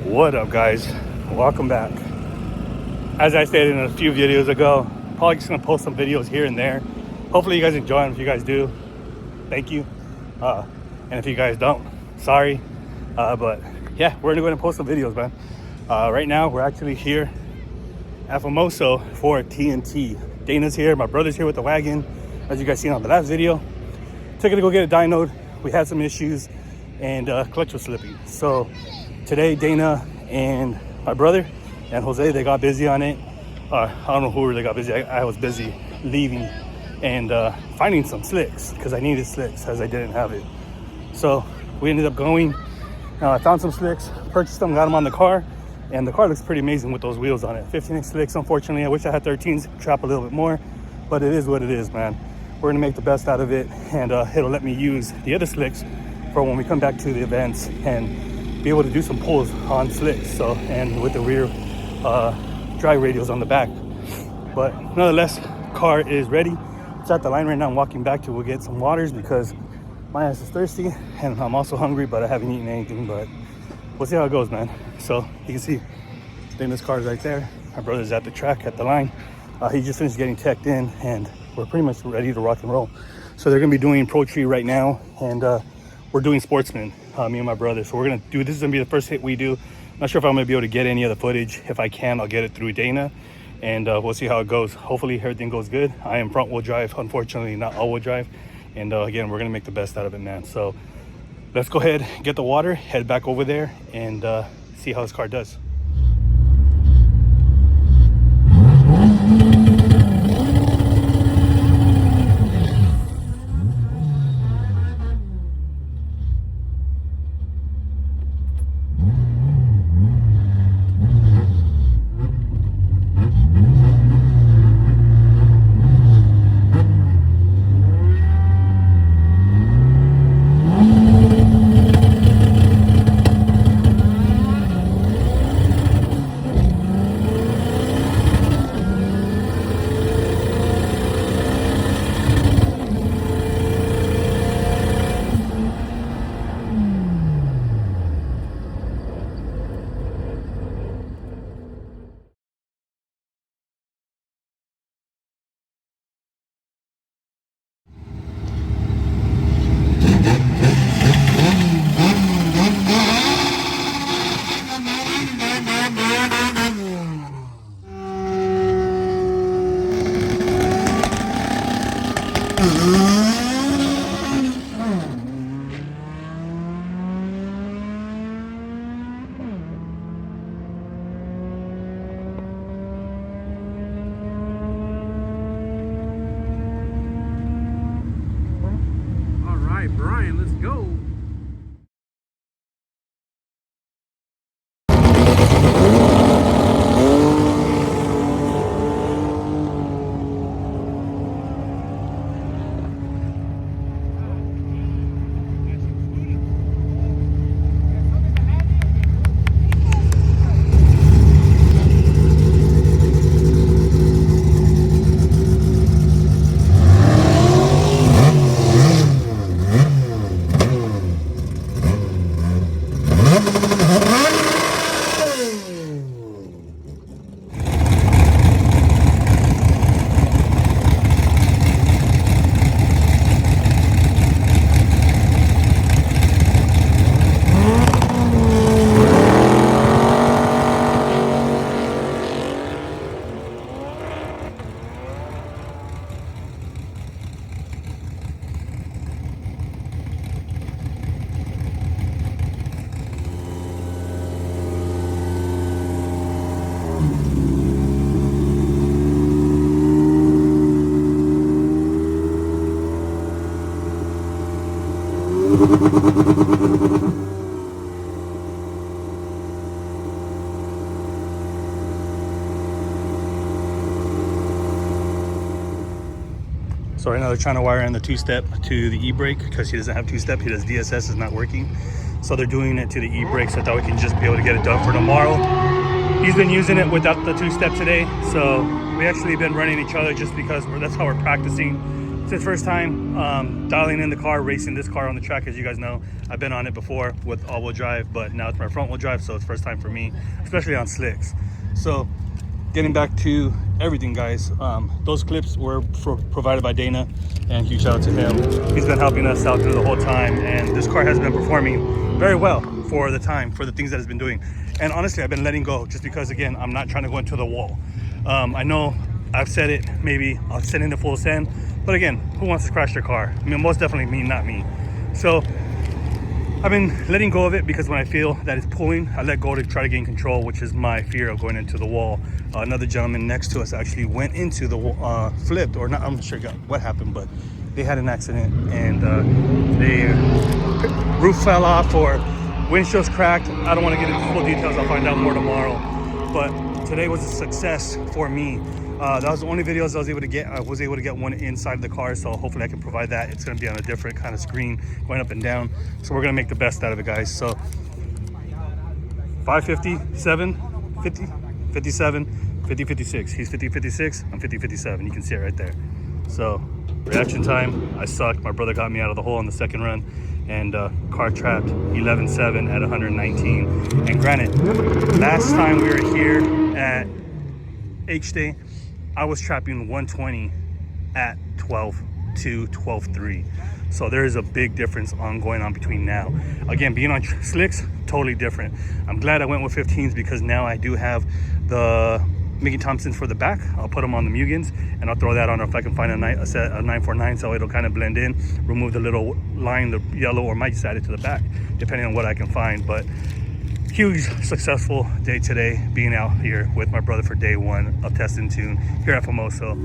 What up, guys? Welcome back. As I stated in a few videos ago, probably just gonna post some videos here and there. Hopefully you guys enjoy them. If you guys do, thank you. And if you guys don't, sorry. But yeah, we're gonna go ahead and post some videos, man. Right now we're actually here at Famoso for TNT. Dana's here, my brother's here with the wagon, as you guys seen on the last video. Took it to go get a dynoed. We had some issues and clutch was slipping. So today Dana and my brother and Jose, they got busy on it. I don't know who really got busy. I was busy leaving and finding some slicks because I needed slicks as I didn't have it. So we ended up going. I found some slicks, purchased them, got them on the car, and the car looks pretty amazing with those wheels on it. 15-inch slicks, unfortunately. I wish I had 13s, trap a little bit more, but it is what it is, man. We're gonna make the best out of it, and it'll let me use the other slicks for when we come back to the events and be able to do some pulls on slicks. So, and with the rear dry radials on the back. But nonetheless, car is ready. It's at the line right now. I'm walking back to go get some waters because my ass is thirsty and I'm also hungry, but I haven't eaten anything. But we'll see how it goes, man. So you can see Dana's car is right there. My brother's at the track at the line. He just finished getting teched in and we're pretty much ready to rock and roll. So they're gonna be doing Pro Tree right now, and we're doing Sportsman, me and my brother. So we're gonna do, this is gonna be the first hit we do. Not sure if I'm gonna be able to get any of the footage. If I can, I'll get it through Dana, and we'll see how it goes. Hopefully everything goes good. I am front wheel drive, unfortunately not all wheel drive. And again, we're gonna make the best out of it, man. So let's go ahead, get the water, head back over there, and see how this car does. Brian, let's go. So right now they're trying to wire in the two-step to the e-brake because he doesn't have two-step. His DSS is not working. So they're doing it to the e-brake, so I thought we can just be able to get it done for tomorrow. He's been using it without the two-step today. So we actually been running each other just because that's how we're practicing It's his first time dialing in the car, racing this car on the track. As you guys know, I've been on it before with all-wheel drive, but now it's my front-wheel drive, so it's first time for me, especially on slicks. So getting back to everything, guys, those clips were provided by Dana, and huge shout out to him. He's been helping us out through the whole time, and this car has been performing very well for the time, for the things that it's been doing. And honestly, I've been letting go just because, again, I'm not trying to go into the wall. I know I've said it, maybe I'll send in the full send, but again, who wants to crash their car? I mean, most definitely me, not me. So I've been letting go of it because when I feel that it's pulling, I let go to try to gain control, which is my fear of going into the wall. Another gentleman next to us actually went into the flipped, or not, I'm not sure what happened, but they had an accident, and the roof fell off or windshield's cracked. I don't want to get into full details. I'll find out more tomorrow. But today was a success for me. That was the only videos I was able to get. I was able to get one inside the car, so hopefully I can provide that. It's going to be on a different kind of screen, going up and down. So we're going to make the best out of it, guys. So 557, 50, 57, 50, 56. He's 50, 56. I'm 50, 57. You can see it right there. So reaction time, I sucked. My brother got me out of the hole on the second run, and car trapped 11.7 at 119. And granted, last time we were here at H-Day, I was trapping 120 at 12.2, 12.3. So there is a big difference going on between now. Again, being on slicks, totally different. I'm glad I went with 15s because now I do have the Mickey Thompsons for the back. I'll put them on the Mugans, and I'll throw that on if I can find a 949, so it'll kind of blend in, remove the little line, the yellow, or might just add it to the back, depending on what I can find. But huge successful day today, being out here with my brother for day one of Test and Tune here at Famoso.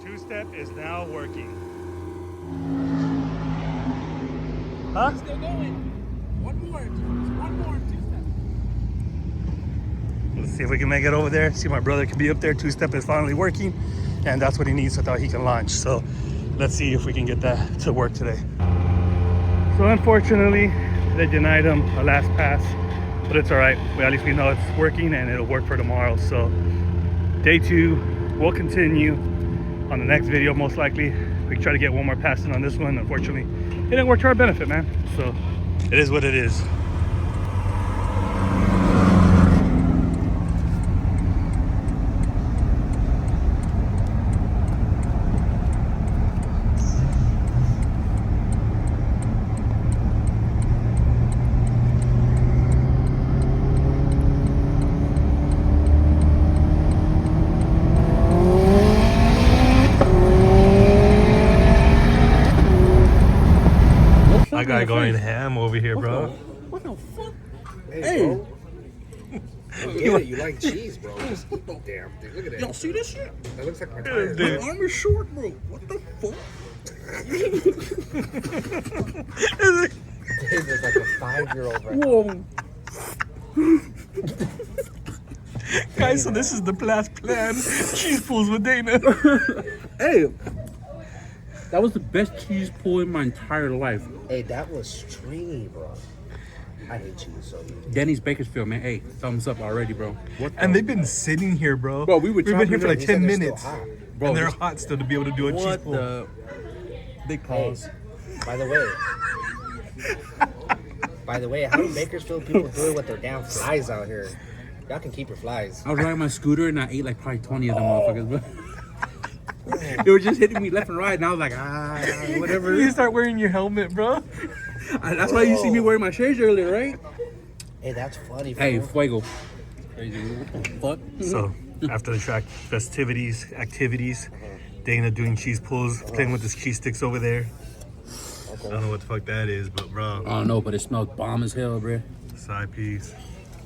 Two-step is now working. Huh? Still going. One more, two-step. Let's see if we can make it over there. See, my brother can be up there. Two-step is finally working, and that's what he needs so that he can launch. So let's see if we can get that to work today. So unfortunately, they denied him a last pass, but it's all right. At least we know it's working, and it'll work for tomorrow. So day two will continue on the next video, most likely. We can try to get one more pass in on this one. Unfortunately, it didn't work to our benefit, man. So it is what it is. My guy going ham over here, bro. What the fuck? Hey, bro. You like cheese, bro. Just eat the damn thing. Look at that. Y'all see this shit? That looks like my tire. My arm is short, bro. What the fuck? This is like a 5-year-old right now. Whoa. Guys, so this is the plan. Cheese pulls with Dana. Hey, that was the best cheese pull in my entire life. Hey, that was stringy, bro. I hate cheese so much. Denny's Bakersfield, man. Hey, thumbs up already, bro. What the And they've been sitting here, bro. Bro, we've been here for like He 10 said they're still minutes. hot. Bro, And they're this- hot still to be able to do a cheese what pull. the big pause. By the way, how do Bakersfield people do it with their damn flies out here? Y'all can keep your flies. I was riding my scooter and I ate like probably 20 of them motherfuckers, bro. They were just hitting me left and right, and I was like, whatever. You start wearing your helmet, bro. That's why you see me wearing my shades earlier, right? Hey, that's funny. Hey, fool. fuego. Crazy. What the fuck? So after the track activities, Dana doing cheese pulls, playing with his cheese sticks over there. I don't know what the fuck that is, but bro, I don't know, but it smells bomb as hell, bro. Side piece.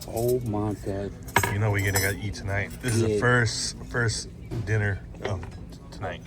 Oh my god. you know we're gonna eat tonight. This is the Yeah. first dinner tonight.